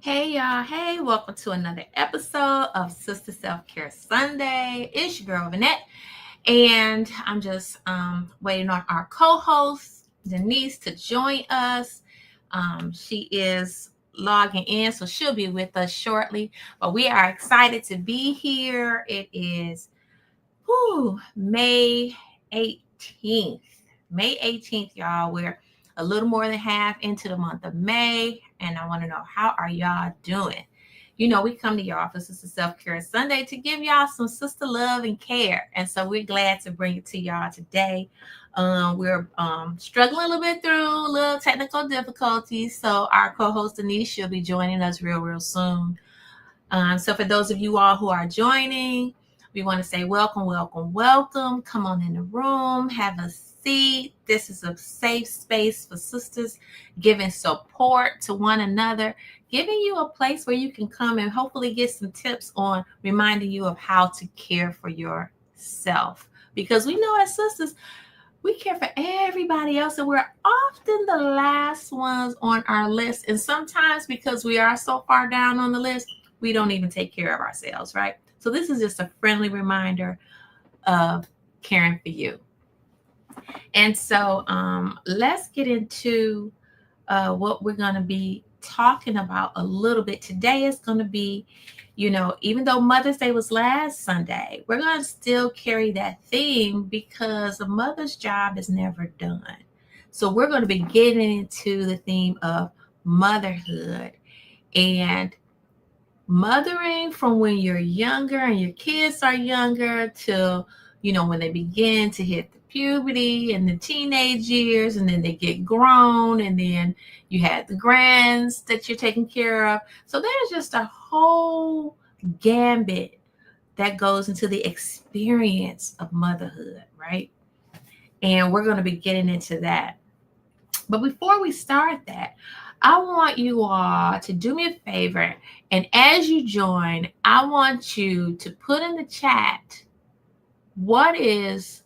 Hey y'all, hey, welcome to another episode of Sister Self Care Sunday. It's your girl Vanette, and I'm just waiting on our co-host Denise to join us. She is logging in, so she'll be with us shortly. But we are excited to be here. It is May 18th. May 18th, y'all. We're a little more than half into the month of May, and I want to know, how are y'all doing? You know, we come to y'all for Sister Self-Care Sunday to give y'all some sister love and care. And so we're glad to bring it to y'all today. We're struggling a little bit through a little technical difficulties. So our co-host Denise, she'll be joining us real soon. So for those of you all who are joining, we want to say welcome, welcome, welcome. Come on in the room, have a seat. This is a safe space for sisters, giving support to one another, giving you a place where you can come and hopefully get some tips on reminding you of how to care for yourself. Because we know as sisters, we care for everybody else, and we're often the last ones on our list. And sometimes because we are so far down on the list, we don't even take care of ourselves, right? So this is just a friendly reminder of caring for you. And so let's get into what we're going to be talking about a little bit. Today is going to be, even though Mother's Day was last Sunday, we're going to still carry that theme because a mother's job is never done. So we're going to be getting into the theme of motherhood and mothering from when you're younger and your kids are younger till, when they begin to hit the puberty and the teenage years, and then they get grown, and then you had the grands that you're taking care of. So there's just a whole gambit that goes into the experience of motherhood, right? And we're going to be getting into that. But before we start that, I want you all to do me a favor. And as you join, I want you to put in the chat, what is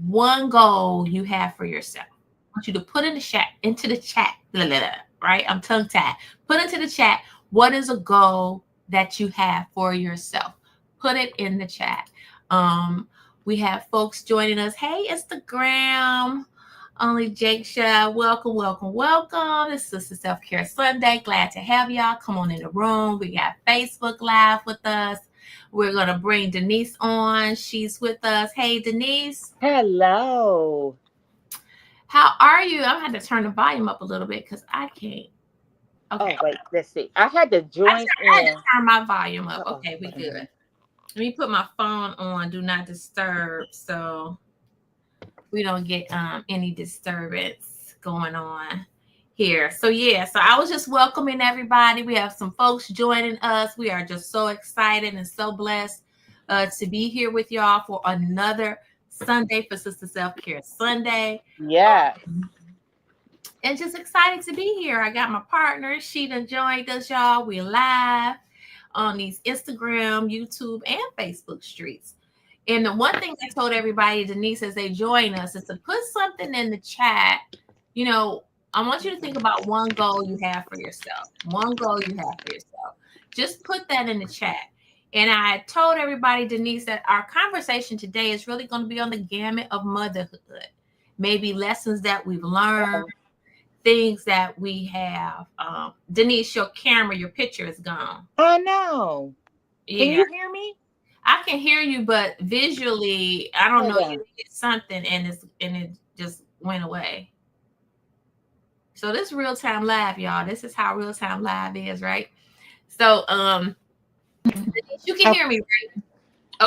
one goal you have for yourself? I want you to put into the chat, right? I'm tongue tied. Put into the chat, what is a goal that you have for yourself? Put it in the chat. We have folks joining us. Hey, Instagram. Only Jake Shaw. Welcome, welcome, welcome. This is Sister Self-Care Sunday. Glad to have y'all. Come on in the room. We got Facebook Live with us. We're going to bring Denise on. She's with us. Hey, Denise. Hello. How are you? I'm going to turn the volume up a little bit because I can't. Okay. Oh, wait. Let's see. I had to join I had to turn my volume up. Uh-oh. Okay, we good. Let me put my phone on Do Not Disturb so we don't get any disturbance going on here. So I was just welcoming everybody. We have some folks joining us. We are just so excited and so blessed to be here with y'all for another Sunday for Sister Self-Care Sunday. Yeah. And just excited to be here. I got my partner. She done joined us, y'all. We live on these Instagram, YouTube, and Facebook streets. And the one thing I told everybody, Denise, as they join us, is to put something in the chat. I want you to think about one goal you have for yourself. One goal you have for yourself. Just put that in the chat. And I told everybody, Denise, that our conversation today is really going to be on the gamut of motherhood. Maybe lessons that we've learned, things that we have. Denise, your picture is gone. I know. Yeah. Can you hear me? I can hear you, but visually, I don't know. You did something and it just went away. So this real time live, y'all. This is how real time live is, right? So you can hear me, right?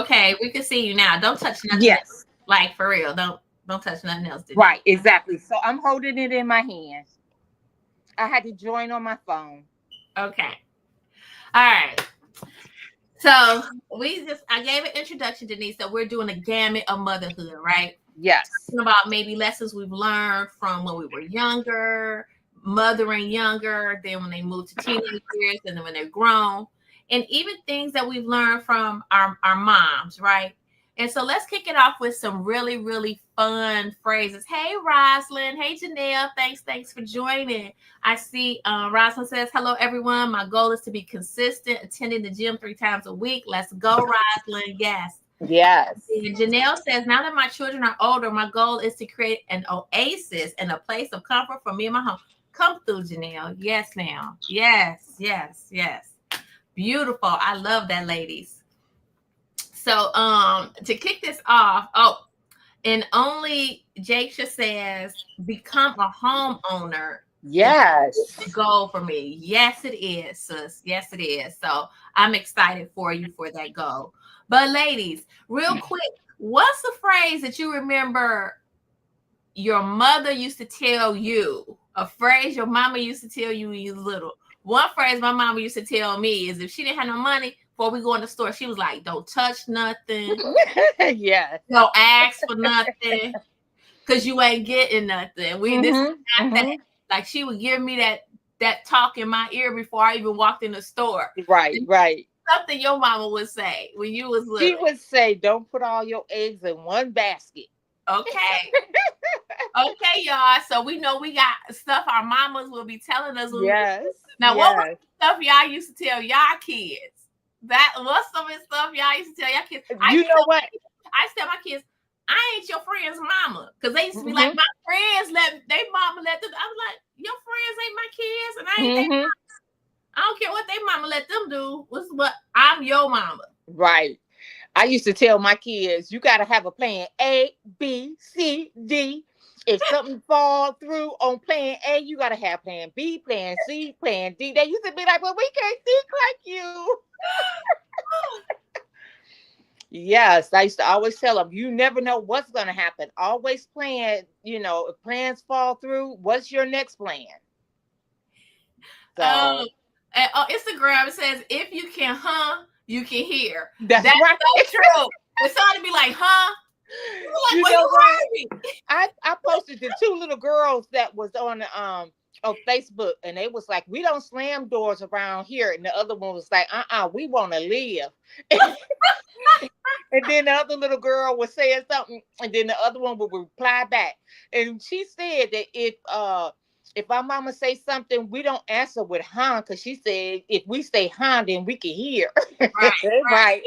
Okay, we can see you now. Don't touch nothing. Yes. Like for real. Don't touch nothing else. Right, exactly. So I'm holding it in my hand. I had to join on my phone. Okay. All right. So I gave an introduction, Denise, that we're doing a gamut of motherhood, right? Yes. Talking about maybe lessons we've learned from when we were younger, mothering younger, then when they moved to teenage years, and then when they're grown, and even things that we've learned from our moms, right? And so let's kick it off with some really, really fun phrases. Hey, Roslyn. Hey, Janelle. Thanks for joining. I see Roslyn says, hello, everyone. My goal is to be consistent, attending the gym 3 times a week. Let's go, Roslyn. Yes. Yes. And Janelle says, now that my children are older, my goal is to create an oasis and a place of comfort for me and my home. Come through, Janelle. Yes, now. Yes. Beautiful. I love that, ladies. So to kick this off, and only Jakesha says, become a homeowner. Yes. Goal for me. Yes, it is, sis. Yes, it is. So I'm excited for you for that goal. But ladies, real quick, what's the phrase that you remember your mother used to tell you? A phrase your mama used to tell you when you was little. One phrase my mama used to tell me is if she didn't have no money, before we go in the store, she was like, don't touch nothing. Yeah. Don't ask for nothing because you ain't getting nothing. Like she would give me that talk in my ear before I even walked in the store. Right. Something your mama would say when you was little. She would say, don't put all your eggs in one basket. Okay. Okay, y'all. So we know we got stuff our mamas will be telling us. Yes. Now, what was the stuff y'all used to tell y'all kids? What's some of the stuff y'all used to tell y'all kids? You know what? I used to tell my kids, I ain't your friend's mama. Because they used to be like, my friends they mama let them. I was like, your friends ain't my kids, and I ain't their mama. I don't care what they mama let them do. What I'm your mama. Right. I used to tell my kids, you got to have a plan A, B, C, D. If something fall through on plan A, you got to have plan B, plan C, plan D. They used to be like, well, we can't think like you. Yes, I used to always tell them, you never know what's going to happen. Always plan, if plans fall through, what's your next plan? So, Instagram, it says, if you can, you can hear. That's right. So true. It's hard to be like, Like, you know what? I posted the 2 little girls that was on Facebook, and they was like, we don't slam doors around here, and the other one was like, we want to live. And then the other little girl was saying something, and then the other one would reply back, and she said that if our mama say something, we don't answer with because she said if we say then we can hear. Right.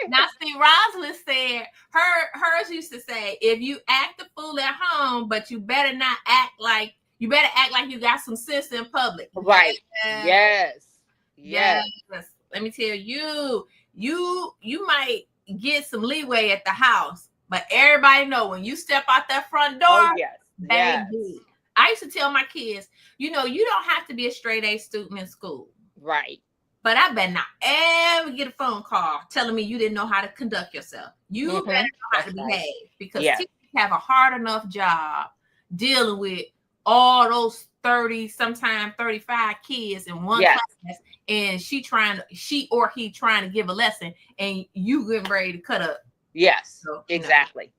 Now see, Rosalind said hers used to say, if you act a fool at home, but you better act like you got some sense in public. Right. Yes. Let me tell you, you might get some leeway at the house, but everybody know when you step out that front door, baby. I used to tell my kids, you don't have to be a straight A student in school. Right. But I better not ever get a phone call telling me you didn't know how to conduct yourself. You better know how to behave, because teachers have a hard enough job dealing with all those 30, sometimes 35 kids in one class, and he trying to give a lesson, and you getting ready to cut up. Yes, exactly.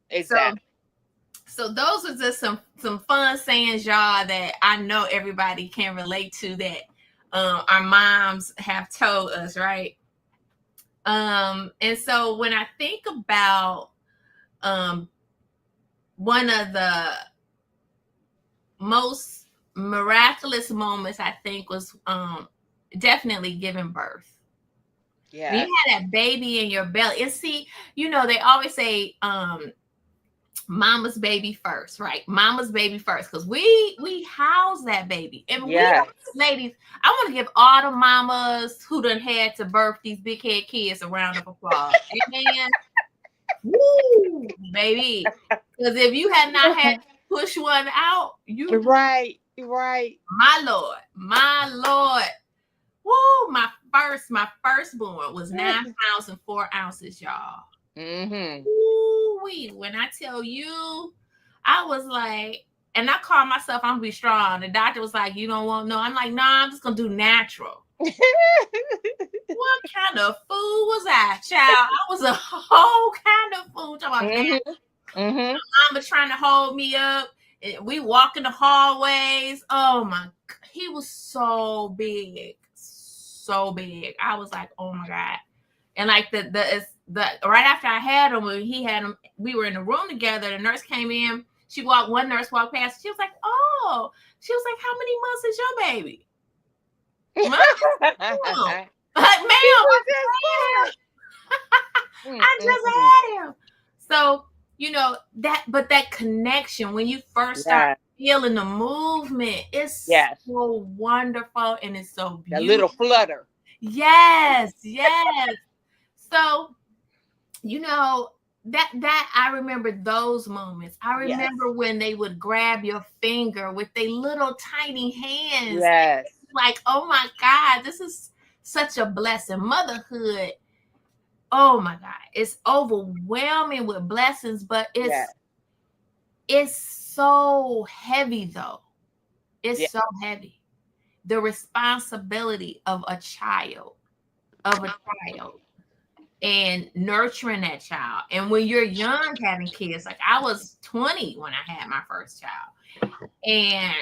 So those are just some fun sayings, y'all, that I know everybody can relate to, that our moms have told us, right? And so when I think about one of the most miraculous moments, I think, was definitely giving birth. Yeah, you had that baby in your belly, and see, they always say mama's baby first, right? Mama's baby first, because we house that baby. And ladies, I want to give all the mamas who done had to birth these big head kids a round of applause. Amen. Woo, baby. Because if you had not had to push one out, right. My Lord. Woo, my firstborn was 9 pounds and 4 ounces, y'all. Ooh-wee. When I tell you, I was like, and I called myself, I'm gonna be strong. The doctor was like, you don't want no. I'm like, nah, I'm just gonna do natural. What kind of fool was I, child? I was a whole kind of fool. Talking about my mama trying to hold me up. We walk in the hallways. Oh my, he was so big. I was like, oh my God. And like the right after I had him, when he had him, we were in the room together. The nurse came in. One nurse walked past. She was like, "Oh," she was like, "How many months is your baby?" Mom, like, ma'am, He I was just just had him. born. I just had him. So, but that connection when you first start Yeah. feeling the movement, it's Yes. so wonderful and it's so A little beautiful. flutter. Yes, yes. So, you know, that I remember those moments. I Yes. remember when they would grab your finger with their little tiny hands. Yes. Like, oh my God, this is such a blessing. Motherhood, oh my God, it's overwhelming with blessings, but Yes. it's so heavy though. It's Yeah. so heavy. The responsibility of a child, of a child, and nurturing that child. And when you're young having kids, like I was 20 when I had my first child. And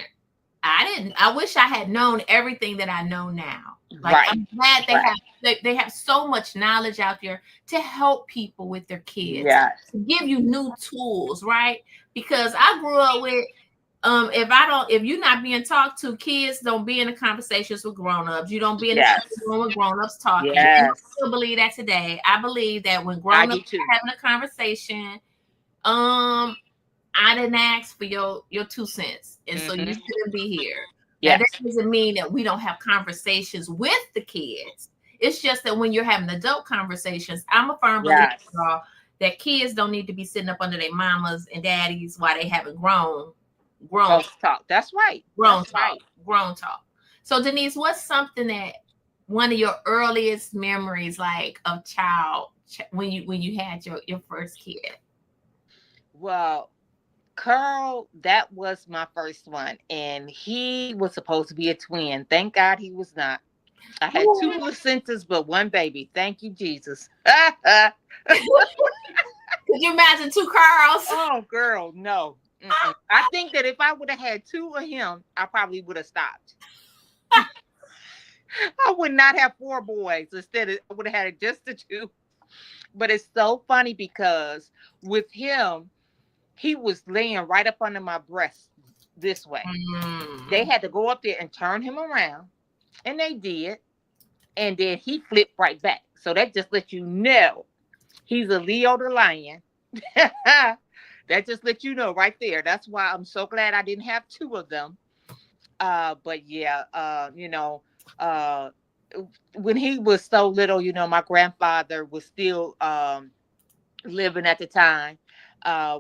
I wish I had known everything that I know now. Like Right. I'm glad Right. they have so much knowledge out there to help people with their kids, Yes. to give you new tools, right? Because I grew up with if you're not being talked to, kids don't be in the conversations with grown-ups. You don't be in the Yes. room with grown-ups talking. And I Yes. still believe that today. I believe that when I grown-ups do too. are having a conversation, I didn't ask for your 2 cents, and so you Mm-hmm. shouldn't be here. Now that Yes. doesn't mean that we don't have conversations with the kids. It's just that when you're having adult conversations, I'm a firm believer, Yes. y'all, that kids don't need to be sitting up under their mamas and daddies while they haven't grown Folks talk. That's right. grown That's talk, right. grown talk. So Denise, what's something that one of your earliest memories, like of when you had your first kid? Well, Carl, that was my first one, and he was supposed to be a twin. Thank God he was not. I had two Ooh. placentas, but one baby. Thank you, Jesus. Could you imagine two Carls? Oh, girl, no. Mm-mm. I think that if I would have had two of him, I probably would have stopped. I would not have four boys. Instead, I would have had just the two. But it's so funny because with him, he was laying right up under my breast this way. They Mm. had to go up there and turn him around, and they did. And then he flipped right back. So that just lets you know he's a Leo the lion. That just lets you know right there. That's why I'm so glad I didn't have two of them. But yeah, uh, when he was so little, my grandfather was still living at the time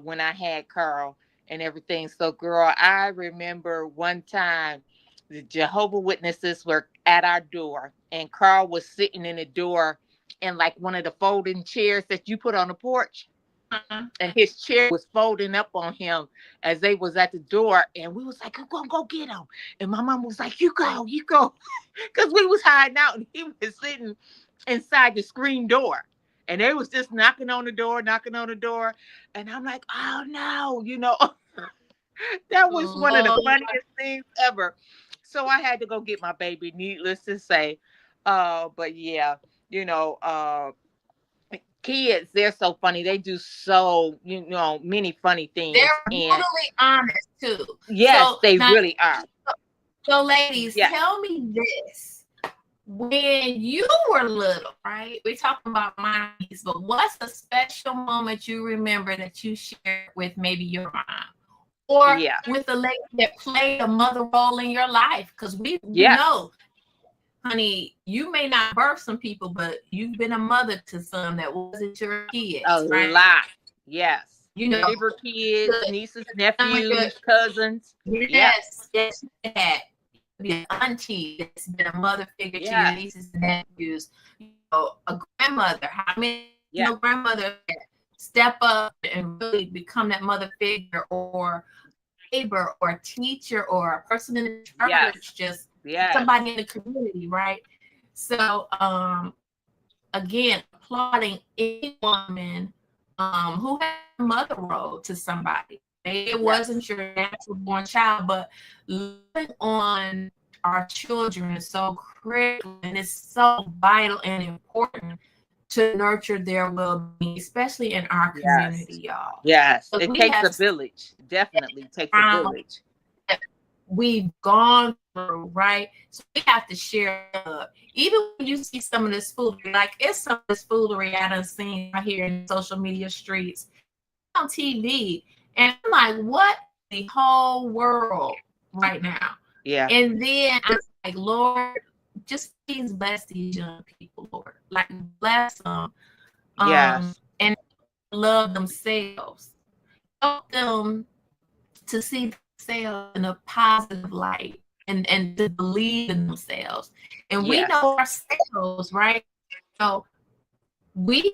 when I had Carl and everything. So, girl, I remember one time the Jehovah Witnesses were at our door, and Carl was sitting in the door in like one of the folding chairs that you put on the porch. Uh-huh. And his chair was folding up on him as they was at the door, and we was like, "We're gonna go get him." And my mom was like, you go," because we was hiding out, and he was sitting inside the screen door, and they was just knocking on the door, and I'm like, "Oh no," that was one of the Lord. funniest things ever. So I had to go get my baby. Needless to say, but yeah, you know, uh kids, they're so funny. They do so, many funny things. They're And brutally honest too. yes, So they now, really are. so ladies, Yes. tell me this. When you were little, right? We're talking about mommies, but what's a special moment you remember that you shared with maybe your mom or Yeah. with the lady that played a mother role in your life? Because we Yes. know, honey, you may not birth some people, but you've been a mother to some that wasn't your A kids, right? lot. Yes. You know, Neighbor kids, nieces, some of your nephews, cousins. Yep. yes, that be an auntie that's been a mother figure to your Yes. nieces and nephews, a grandmother. How many Yes. grandmother step up and really become that mother figure, or neighbor, or a teacher, or a person in the Yes. church, just Yes. somebody in the community, right? So, again, applauding any woman who had a mother role to somebody. Maybe it Yes. wasn't your natural born child, but loving on our children is so critical and it's so vital and important to nurture their well-being, especially in our community, Yes. y'all. Yes. Because It we takes have a village. Definitely takes a trauma village. that we've gone through, right? So we have to share love. Even when you see some of this foolery, like it's some of this foolery I done seen out here in social media streets on TV, and I'm like, what in the whole world right now? Yeah. And then I'm like, Lord, just please bless these young people, Lord. Like bless them, Yes. and love themselves. Help them to see themselves in a positive light and to believe in themselves. And we Yes. know ourselves, right? So we,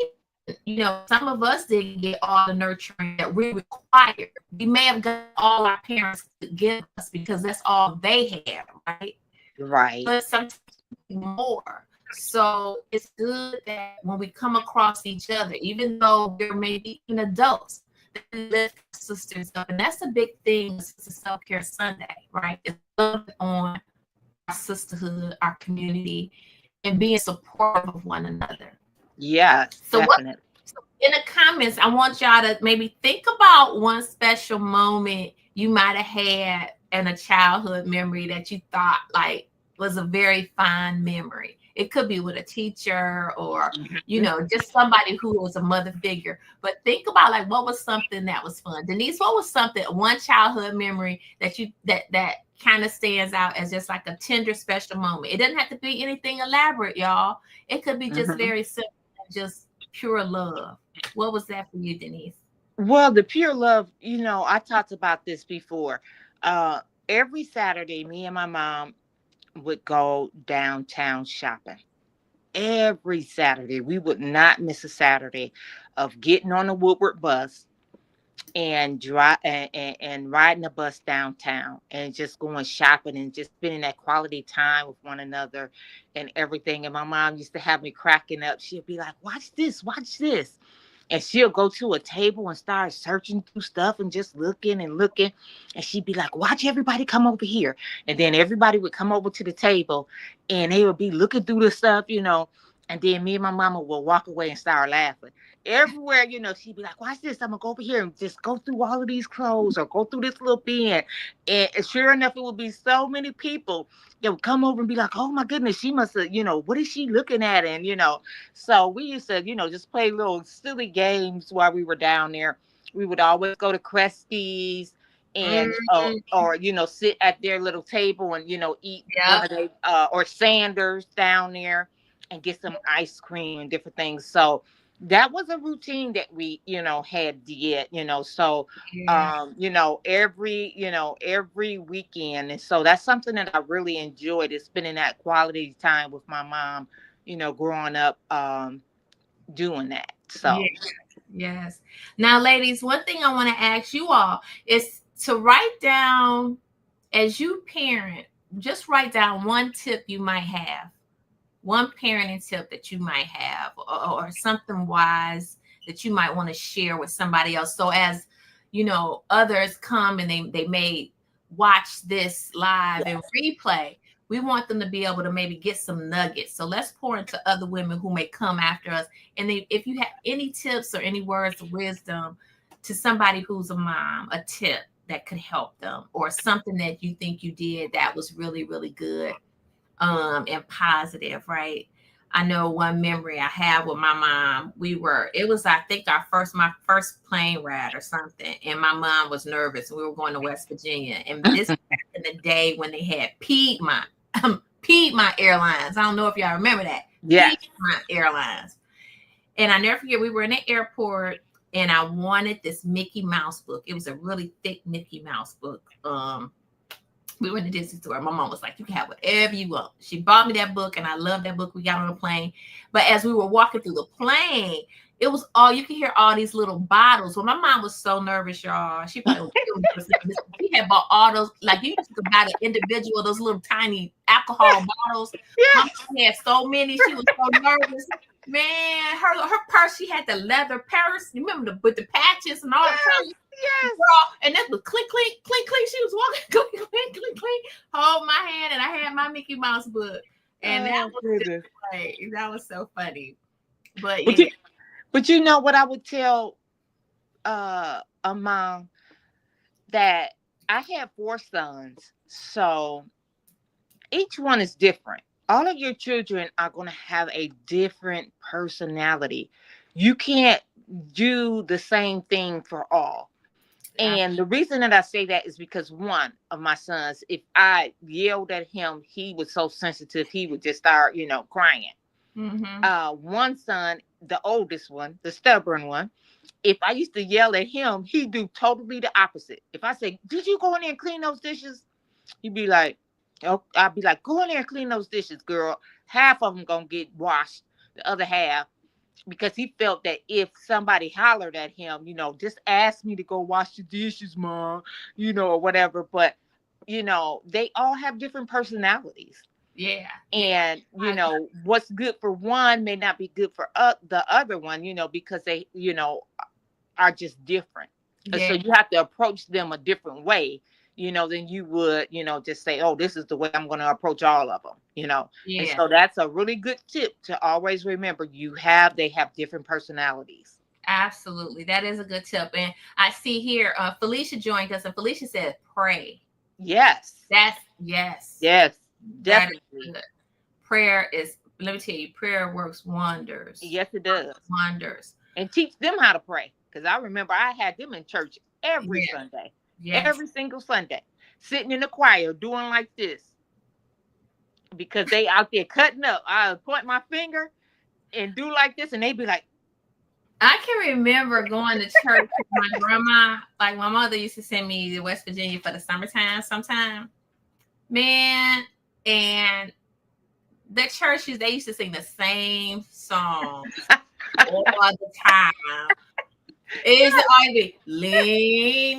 some of us didn't get all the nurturing that we required. We may have got all our parents could give us because that's all they had, right? Right. But sometimes more. So it's good that when we come across each other, even though we're maybe even adults, that we lift our sisters up. And that's a big thing with Sister Self Care Sunday, right? It's building on our sisterhood, our community, and being supportive of one another. Yes, So what definitely. in the comments, I want y'all to maybe think about one special moment you might have had in a childhood memory that you thought like was a very fond memory. It could be with a teacher or, Mhm. just somebody who was a mother figure. But think about like what was something that was fun. Denise, what was something, one childhood memory that that kind of stands out as just like a tender special moment? It doesn't have to be anything elaborate, y'all. It could be just Mhm. very simple, just pure love. What was that for you, Denise? Well, the pure love, I talked about this before. Uh, every Saturday, me and my mom would go downtown shopping. Every Saturday, we would not miss a Saturday of getting on the Woodward bus and drive and riding the bus downtown and just going shopping and just spending that quality time with one another and everything. And my mom used to have me cracking up. She'd be like, watch this. And she'll go to a table and start searching through stuff and just looking and looking. And she'd be like, watch everybody come over here. And then everybody would come over to the table and they would be looking through the stuff, And then me and my mama would walk away and start laughing. Everywhere, she'd be like, watch this. I'm going to go over here and just go through all of these clothes or go through this little bin. And sure enough, it would be so many people that would come over and be like, oh my goodness, she must have, what is she looking at? And, so we used to, just play little silly games while we were down there. We would always go to Kresge's and Mm, sit at their little table and eat one yep. of their or Sanders down there and get some ice cream and different things. So that was a routine that we had did so Yeah. every weekend. And so that's something that I really enjoyed, is spending that quality time with my mom, growing up, doing that. Yeah. So Yes. Now, ladies, one thing I want to ask you all is to write down as you parent, just write down one tip you might have, one parenting tip that you might have, or something wise that you might want to share with somebody else. So as others come and they may watch this live and yes. replay, we want them to be able to maybe get some nuggets. So let's pour into other women who may come after us. And if you have any tips or any words of wisdom to somebody who's a mom, a tip that could help them, or something that you think you did that was really, really good, and positive, right? I know one memory I have with my mom. It was, I think, my first plane ride or something. And my mom was nervous. We were going to West Virginia. And this back in the day when they had Piedmont, Piedmont Airlines. I don't know if y'all remember that. Yes. Piedmont Airlines. And I never forget, we were in the airport and I wanted this Mickey Mouse book. It was a really thick Mickey Mouse book. We went to Disney store. My mom was like, you can have whatever you want. She bought me that book and I loved that book. We got on the plane. But as we were walking through the plane, it was all, you can hear all these little bottles. Well, my mom was so nervous, y'all. She probably was killing me. She had bought all those, like you used to buy the individual, those little tiny alcohol bottles. My Yes. mom had so many. She was so nervous. Man, her purse, she had the leather purse. You remember with the patches and all the Yes. purse? Yes. Girl, and that was clink, clink, clink, clink. She was walking, clink, clink, clink, clink, hold my hand, and I had my Mickey Mouse book. And that Oh was just goodness. like, that was so funny. But But yeah. you know what I would tell a mom, that I have four sons, so each one is different. All of your children are going to have a different personality. You can't do the same thing for all. And the reason that I say that is because one of my sons, if I yelled at him, he was so sensitive, he would just start, crying. Mm-hmm. One son, the oldest one, the stubborn one, if I used to yell at him, he'd do totally the opposite. If I say, "Did you go in there and clean those dishes?" He'd be like, "Oh," I'd be like, "Go in there and clean those dishes, girl. Half of them gonna get washed, the other half," because he felt that if somebody hollered at him, just ask me to go wash the dishes, mom, or whatever. But they all have different personalities. Yeah. Yeah. And what's good for one may not be good for the other one, because they are just different. And so Yeah. you have to approach them a different way, than you would, just say, "Oh, this is the way I'm going to approach all of them." And Yeah. so that's a really good tip to always remember. They have different personalities. Absolutely. That is a good tip. And I see here, Felicia joined us, and Felicia said, pray. Yes. That's yes. Yes, That is definitely. good. Prayer is, let me tell you, prayer works wonders. Yes, it does. Wonders. And teach them how to pray. Because I remember I had them in church every Yeah. Sunday, Yes. every single Sunday, sitting in the choir doing like this, because they out there cutting up. I point my finger and do like this, and they be like, I can remember going to church with my grandma. Like my mother used to send me to West Virginia for the summertime sometime. Man, and the churches, they used to sing the same songs all the time. It used to always be leaning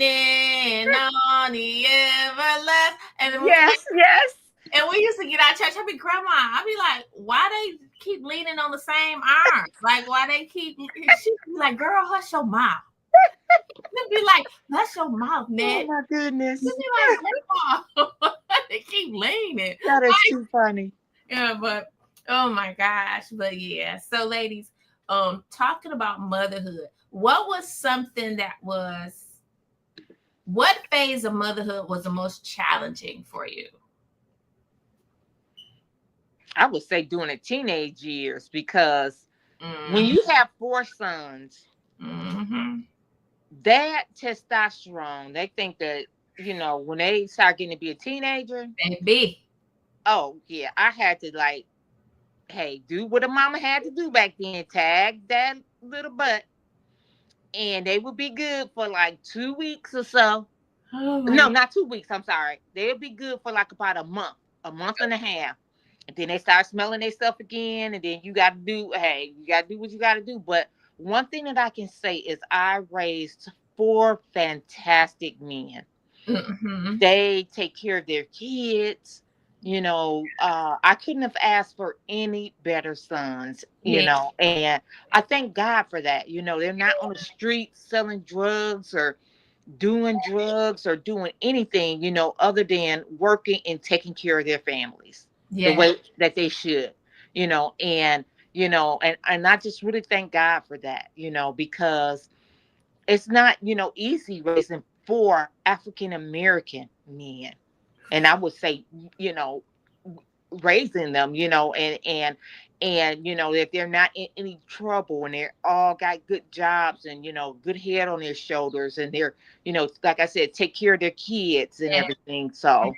on the everlasting. "Yes, yes." And we used to get out of church. I'd be, Grandma, I'd be like, why they keep leaning on the same arm? Like, why they keep, she'd be like, girl, hush your mouth. They'd be like, hush your mouth, Oh Ned. my They'd goodness. be like, Grandma, they keep leaning. That is too funny. Yeah, but, oh my gosh. But yeah. So, ladies, talking about motherhood, what was something that was, what phase of motherhood was the most challenging for you? I would say during the teenage years, because when Mm-hmm. you have four sons, Mm-hmm. that testosterone, they think that, when they start getting to be a teenager, Baby. oh, yeah, I had to, like, hey, do what a mama had to do back then, tag that little butt, and they would be good for like 2 weeks or so. Oh my No, not 2 weeks. I'm sorry. They'll be good for like about a month and a half. And then they start smelling their stuff again. And then you got to do what you got to do. But one thing that I can say is I raised four fantastic men. mm-hmm. They take care of their kids. I couldn't have asked for any better sons, Yeah, and I thank God for that. They're not on the street selling drugs or doing drugs or doing anything, other than working and taking care of their families the yeah, way that they should, and and I just really thank God for that, because it's not, easy raising four African American men. And I would say, you know, raising them, and if they're not in any trouble and they're all got good jobs and good head on their shoulders, and they're like I said, take care of their kids and yeah, everything. So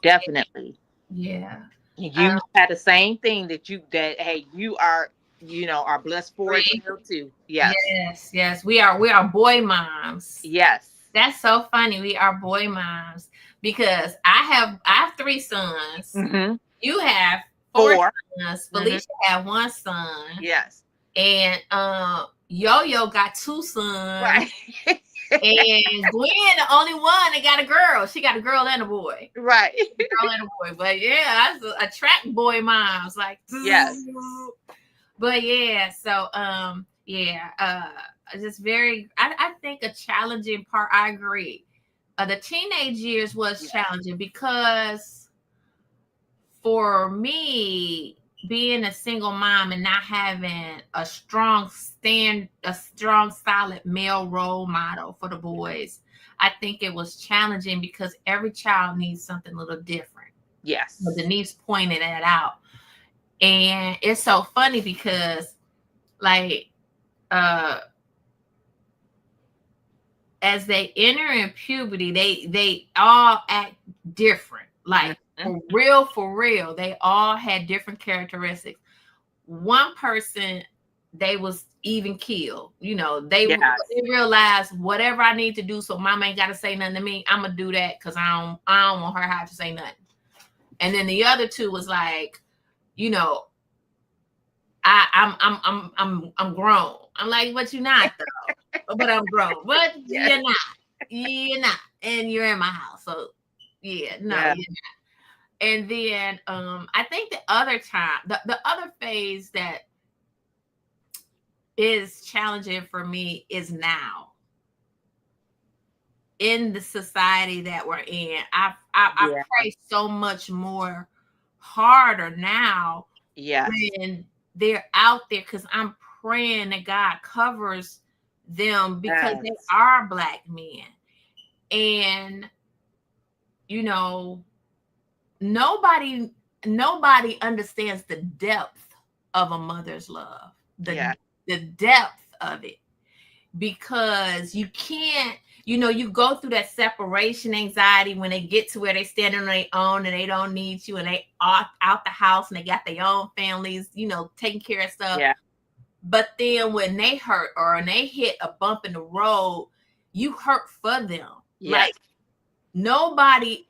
definitely yeah. you had the same thing that hey, you are are blessed for as Three. well too. Yes. Yes, yes. We are boy moms. Yes. That's so funny. We are boy moms because I have three sons. Mm-hmm. You have four Four. sons. Mm-hmm. Felicia had one son, Yes. and Yo Yo got two sons, Right. and Gwen the only one that got a girl. She got a girl and a boy. Right. Girl and a boy. But yeah, that's attract boy moms. Like, Yes. but yeah, so yeah, just very I think a challenging part, I agree. The teenage years was Yes. challenging because for me, being a single mom and not having a strong solid male role model for the boys, I think it was challenging because every child needs something a little different. But Yes. Denise pointed that out. And it's so funny because like uh as they enter in puberty, they all act different. Like Mhm. for real, they all had different characteristics. One person, they was even killed. Yes. They realized whatever I need to do, so mama ain't got to say nothing to me. I'm gonna do that because I don't want her to say nothing. And then the other two was like, you know, I'm grown. I'm like, but you're not though. But I'm grown. But Yes. you're not. You're not. And you're in my house. So yeah, no, Yeah. you're not. And then I think the other time, the other phase that is challenging for me is now in the society that we're in. I Yeah. pray so much more harder now Yes. when they're out there because I'm praying that God covers them because they Yes. are black men. And you know, nobody nobody understands the depth of a mother's love. Yeah. The depth of it, because you can't, you go through that separation anxiety when they get to where they stand on their own and they don't need you and they are out the house and they got their own families, taking care of stuff. Yeah. But then when they hurt or when they hit a bump in the road, you hurt for them. Yes. Like nobody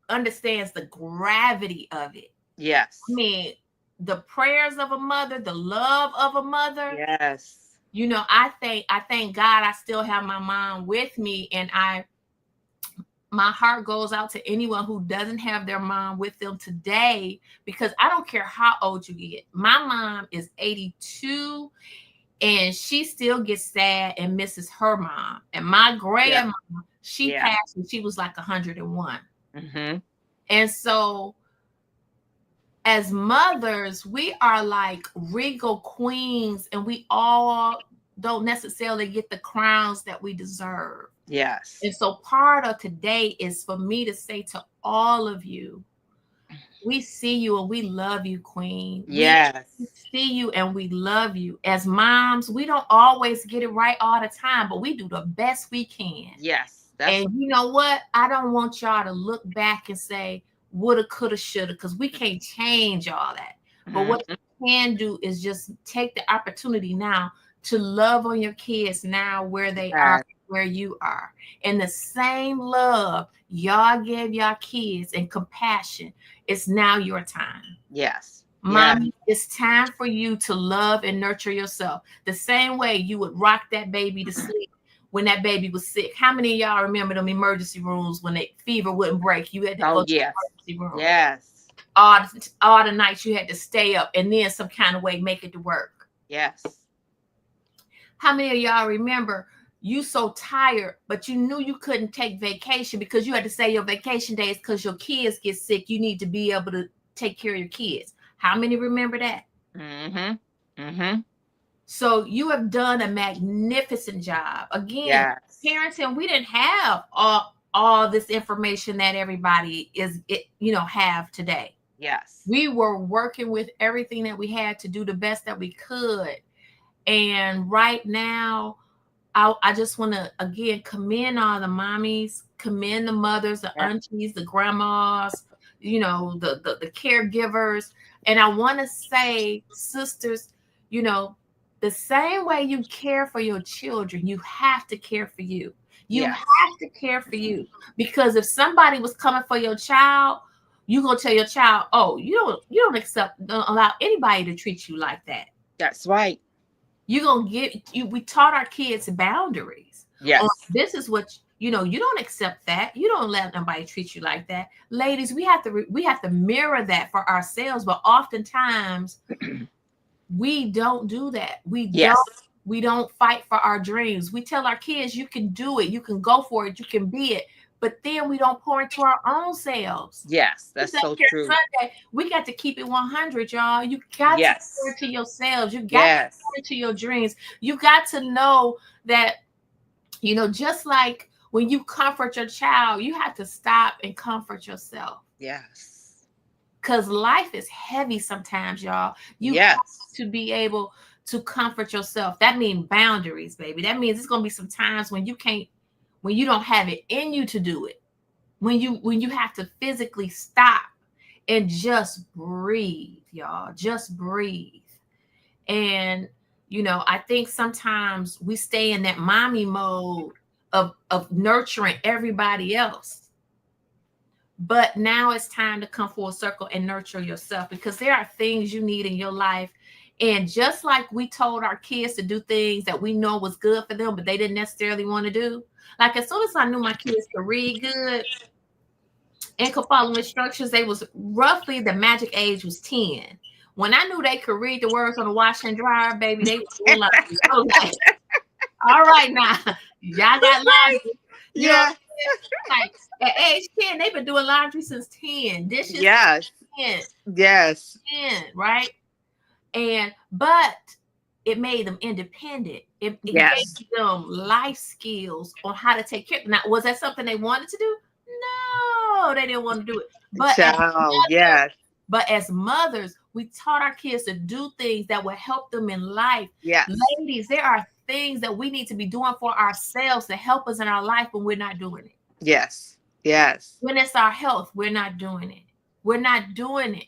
understands the gravity of it. I Yes. mean, the prayers of a mother, the love of a mother. Yes. I thank God I still have my mom with me, and my heart goes out to anyone who doesn't have their mom with them today, because I don't care how old you get. My mom is 82 and she still gets sad and misses her mom. And my Yeah. grandma, she Yeah. passed when she was like 101. Mm-hmm. And so as mothers, we are like regal queens and we all don't necessarily get the crowns that we deserve. Yes. And so part of today is for me to say to all of you, we see you and we love you, Queen. We Yes. see you and we love you. As moms, we don't always get it right all the time, but we do the best we can. Yes. That's And right. you know what? I don't want y'all to look back and say, woulda, coulda, shoulda, because we can't change all that. But what Mhm. you can do is just take the opportunity now to love on your kids now where they are, Yes. where you are. And the same love y'all gave y'all kids and compassion, it's now your time. Yes. Yes. Mommy, it's time for you to love and nurture yourself. The same way you would rock that baby to sleep when that baby was sick. How many of y'all remember them emergency rooms when the fever wouldn't break? You had to go Oh to the yes. emergency room. Yes. All the nights you had to stay up and then some kind of way make it to work. Yes. How many of y'all remember you so tired, but you knew you couldn't take vacation because you had to say your vacation days because your kids get sick. You need to be able to take care of your kids. How many remember that? Mm-hmm. Mm-hmm. So you have done a magnificent job. Again, Yes. parenting, we didn't have all this information that everybody have today. Yes. We were working with everything that we had to do the best that we could. And right now, I just want to again commend all the mommies, commend the mothers, the Yeah. aunties, the grandmas, the caregivers. And I want to say, sisters, you know, the same way you care for your children, you have to care for you. You Yes. have to care for you, because if somebody was coming for your child, you gonna tell your child, oh, don't allow anybody to treat you like that. That's right. You're gonna get you. We taught our kids boundaries. Yes. This is what you don't accept that. You don't let nobody treat you like that. Ladies, we have to mirror that for ourselves, but oftentimes we don't do that. Yes. We don't fight for our dreams. We tell our kids, you can do it, you can go for it, you can be it. but then we don't pour into our own selves. Yes, It's that's that so care true. Sunday. We got to keep it 100, y'all. You got to pour Yes. into yourselves. You got to pour Yes. into your dreams. You got to know that, just like when you comfort your child, you have to stop and comfort yourself. Yes. Because life is heavy sometimes, y'all. You have Yes. to be able to comfort yourself. That means boundaries, baby. That means it's gonna be some times when you don't have it in you to do it. When you have to physically stop and just breathe, y'all. Just breathe. And I think sometimes we stay in that mommy mode of nurturing everybody else. But now it's time to come full circle and nurture yourself, because there are things you need in your life. And just like we told our kids to do things that we know was good for them, but they didn't necessarily want to do. Like as soon as I knew my kids could read good and could follow instructions, they was roughly the magic age was 10. When I knew they could read the words on the wash and dryer, baby, they was doing laundry. I was like, all right now, y'all got laundry. You know what Yeah. I'm saying? Like at age 10, they've been doing laundry since 10, dishes Yes. 10, Yes. 10, right? But it made them independent. It gave Yes. them life skills on how to take care. Now, was that something they wanted to do? No, they didn't want to do it. Child. Yes. But as mothers, we taught our kids to do things that would help them in life. Yes. Ladies, there are things that we need to be doing for ourselves to help us in our life when we're not doing it. Yes. Yes. When it's our health, we're not doing it. We're not doing it.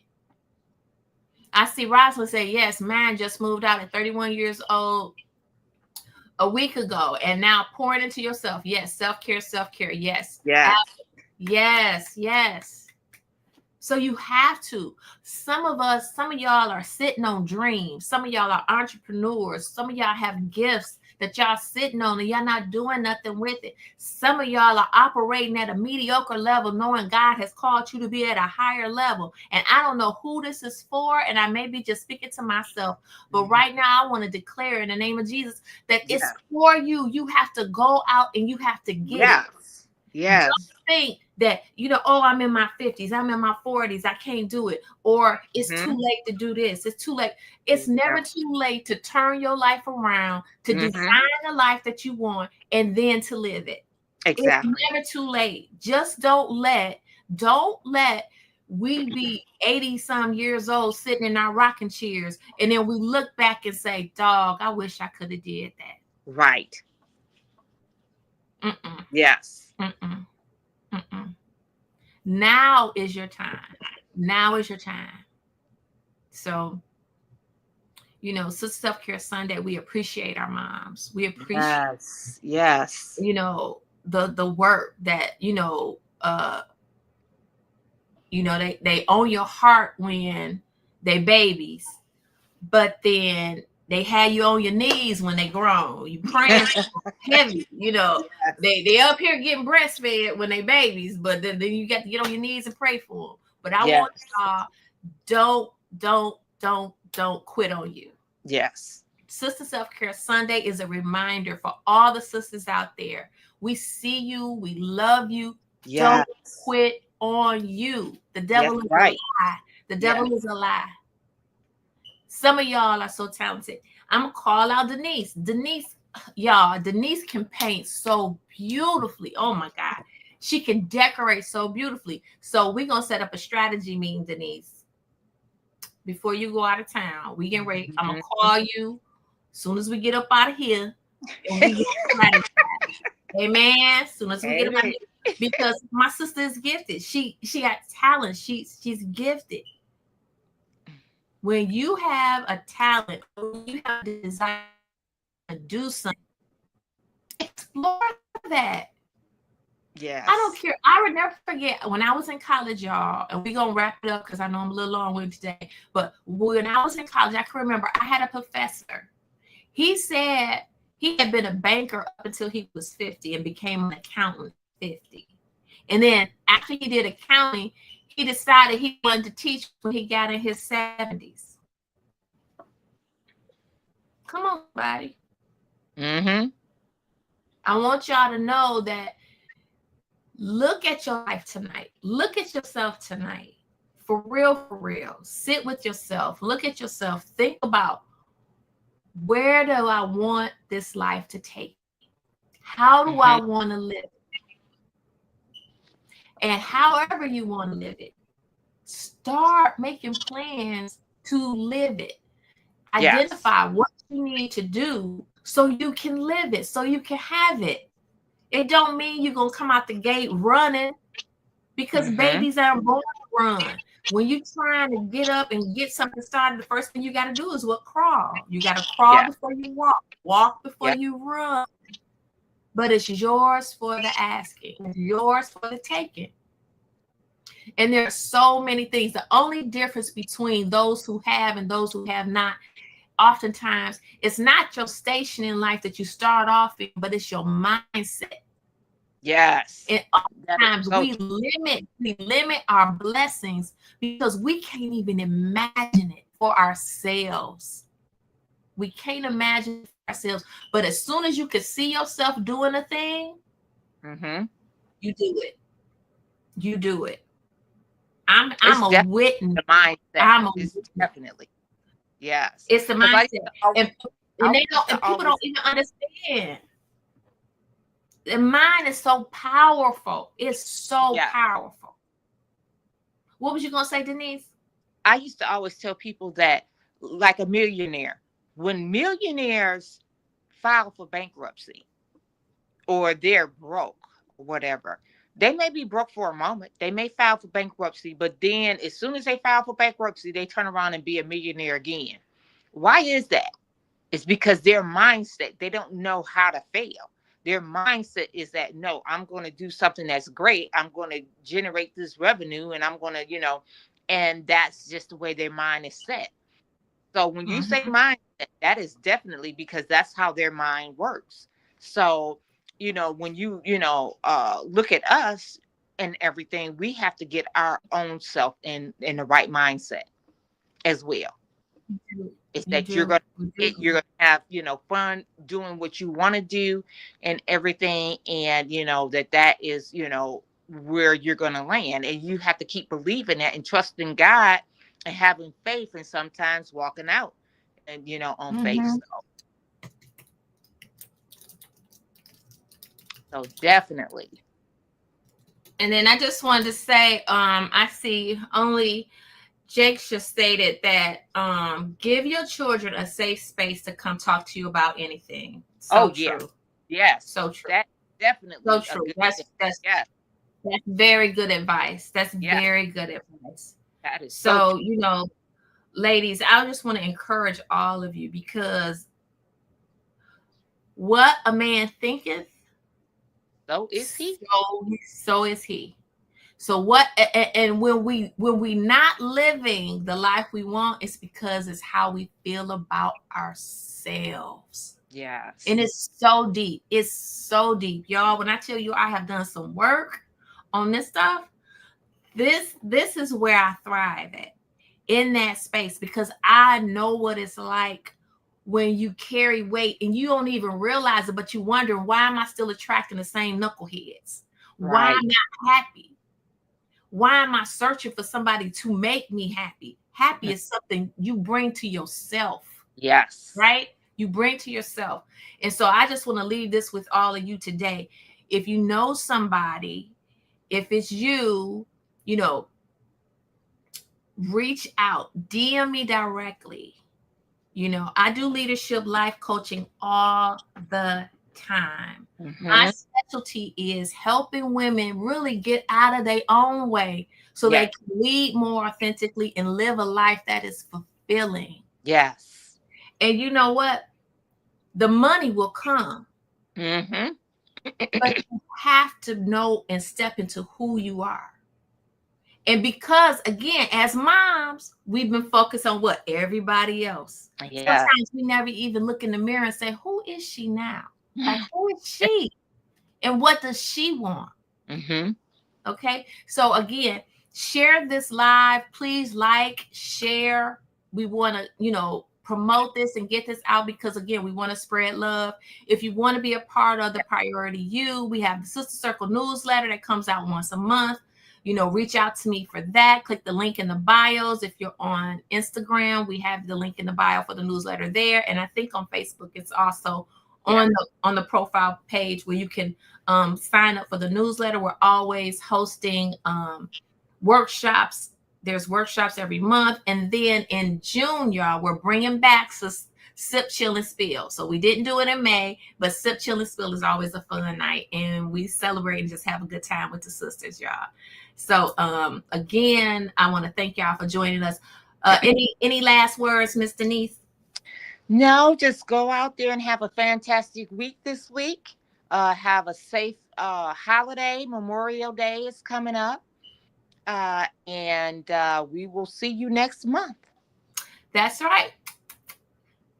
I see Rosalind say, yes, man just moved out at 31 years old a week ago and now pouring into yourself. Yes, self-care, self-care. Yes. Yes. Yes, yes. So you have to. Some of y'all are sitting on dreams. Some of y'all are entrepreneurs. Some of y'all have gifts that y'all sitting on and y'all not doing nothing with it. Some of y'all are operating at a mediocre level, knowing God has called you to be at a higher level. And I don't know who this is for, and I may be just speaking to myself, but right now I want to declare in the name of Jesus that it's Yes. for you. You have to go out and you have to get it. Yes. Yes. Think that oh, I'm in my 50s, I'm in my 40s, I can't do it, or it's too late to do this, it's too late. It's never too late to turn your life around, to design the life that you want, and then to live it. It's Exactly. never too late. Just don't let we be 80 some years old sitting in our rocking chairs and then we look back and say, dog, I wish I could have did that. Right. Mm-mm, Yes. mm-mm, mm-mm. Now is your time. Now is your time. So, Sister Self Care Sunday, we appreciate our moms. We appreciate, Yes. Yes. the work that, they own your heart when they babies, but then they had you on your knees when they grown. You praying heavy, they up here getting breastfed when they babies, but then you got to get on your knees and pray for them. But I want y'all, don't quit on you. Yes. Sister Self Care Sunday is a reminder for all the sisters out there. We see you, we love you. Yes. Don't quit on you. The Yes. devil is a Right. lie. The devil is a lie. Some of y'all are so talented. I'm gonna call out Denise. Denise can paint so beautifully. Oh my God. She can decorate so beautifully. So we're gonna set up a strategy meeting, Denise. Before you go out of town, we get ready. I'm gonna call you as soon as we get up out of here, and we get strategy. Amen. As soon as we get up out of here, because my sister is gifted. She got talent. She's gifted. When you have a talent, when you have a desire to do something, explore that. Yes. I don't care. I would never forget when I was in college, y'all, and we're going to wrap it up because I know I'm a little long with today. But when I was in college, I can remember I had a professor. He said he had been a banker up until he was 50 and became an accountant at 50. And then after he did accounting, he decided he wanted to teach when he got in his 70s. Come on, somebody. I want y'all to know that Look at your life tonight. Look at yourself tonight. For real, for real. Sit with yourself. Look at yourself. Think about, where do I want this life to take me? How do I Mm-hmm. want to live? And however you want to live it, start making plans to live it. Yes. Identify what you need to do so you can live it, so you can have it. It don't mean you're going to come out the gate running, because Mm-hmm. babies aren't born to run. When you're trying to get up and get something started, the first thing you got to do is what? Crawl. You got to crawl Yeah. before you walk before Yeah. you run. But it's yours for the asking, it's yours for the taking. And there are so many things. The only difference between those who have and those who have not, oftentimes, it's not your station in life that you start off in, but it's your mindset. Yes. And That is oftentimes so we limit our blessings because we can't even imagine it for ourselves. We can't imagine it for ourselves. But as soon as you can see yourself doing a thing, true. Mm-hmm. you do it. You do it. I'm It's a definitely witness. the mindset. I'm a It's witness. definitely yes. It's the Because mindset. And I they used don't, to and people always don't even understand. The mind is so powerful. It's so yeah. powerful. What was you gonna say, Denise? I used to always tell people that, like a millionaire, when millionaires file for bankruptcy or they're broke or whatever, they may be broke for a moment. They may file for bankruptcy, but then as soon as they file for bankruptcy, they turn around and be a millionaire again. Why is that? It's because their mindset, they don't know how to fail. Their mindset is that, no, I'm going to do something that's great. I'm going to generate this revenue and I'm going to, and that's just the way their mind is set. So when you say Mm-hmm. mindset, that is definitely because that's how their mind works. So, when look at us and everything, we have to get our own self in the right mindset as well. Is You that you're do. gonna You you're do. gonna have, fun doing what you want to do and everything, and that is, where you're gonna land. And you have to keep believing that and trusting God and having faith, and sometimes walking out and on faith. Mm-hmm. So definitely. And then I just wanted to say, I see only Jake just stated that give your children a safe space to come talk to you about anything. Oh So yeah. true. Yes, So true. that So definitely a true. good thing. That's Yes. that's very good advice. That's Yes, very good advice. that is so So, true. ladies, I just want to encourage all of you, because what a man thinketh, So is he. so is he. So what, and when we not living the life we want, it's because it's how we feel about ourselves. And Yes. it's so deep. It's so deep. Y'all, when I tell you I have done some work on this stuff, this is where I thrive at, in that space, because I know what it's like when you carry weight and you don't even realize it, but you wonder, why am I still attracting the same knuckleheads? Why am Right. I not happy? Why am I searching for somebody to make me happy? Happy is something you bring to yourself, Yes. right? You bring to yourself. And so I just want to leave this with all of you today. If you know somebody, if it's you, you know, reach out, DM me directly. I do leadership life coaching all the time. My Hmm. specialty is helping women really get out of their own way so they Yes. can lead more authentically and live a life that is fulfilling. Yes. And you know what? The money will come, Hmm. but you have to know and step into who you are. And because, again, as moms, we've been focused on what? Everybody else. Yeah. Sometimes we never even look in the mirror and say, who is she now? Like, who is she? And what does she want? Hmm. Okay. So, again, share this live. Please like, share. We want to, promote this and get this out, because again, we want to spread love. If you want to be a part of the Priority You, we have the Sister Circle newsletter that comes out once a month. Reach out to me for that. Click the link in the bios. If you're on Instagram, we have the link in the bio for the newsletter there. And I think on Facebook, it's also on the profile page where you can sign up for the newsletter. We're always hosting workshops. There's workshops every month. And then in June, y'all, we're bringing back Sip, Chill, and Spill. So we didn't do it in May, but Sip, Chill, and Spill is always a fun night. And we celebrate and just have a good time with the sisters, y'all. So again, I want to thank y'all for joining us. Any last words, Miss Denise? No, just go out there and have a fantastic week this week. Have a safe holiday. Memorial Day is coming up. And we will see you next month. That's right.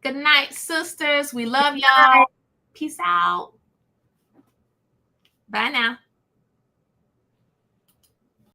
Good night, sisters. We love y'all. Peace out. Bye now.